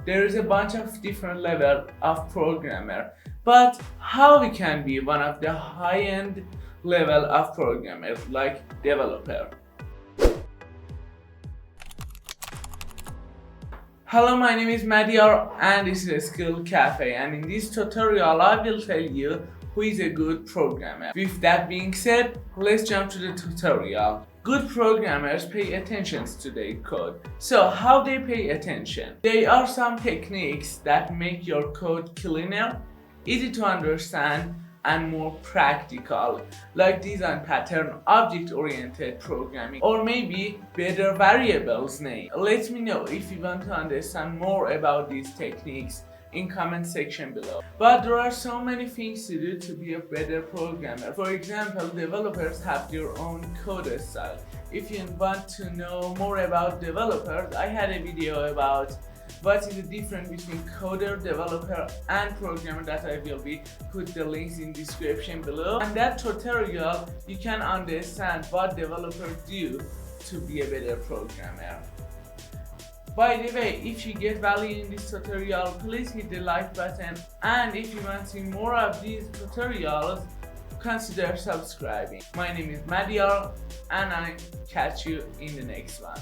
There is a bunch of different level of programmer, but how we can be one of the high-end level of programmers like developer? Hello, my name is Madiar and this is a Skill Cafe, and in this tutorial I will tell you who is a good programmer. With that being said, let's jump to the tutorial. Good programmers pay attention to their code. So how they pay attention? There are some techniques that make your code cleaner, easy to understand, and more practical, like design pattern, object-oriented programming, or maybe better variables name. Let me know if you want to understand more about these techniques in comment section below. But there are so many things to do to be a better programmer. For example, developers have their own code style. If you want to know more about developers, I had a video about what is the difference between coder, developer, and programmer that I will be put the links in description below. And that tutorial you can understand what developers do to be a better programmer. By the way, if you get value in this tutorial, please hit the like button, and if you want to see more of these tutorials, consider subscribing. My name is Madiar and I catch you in the next one.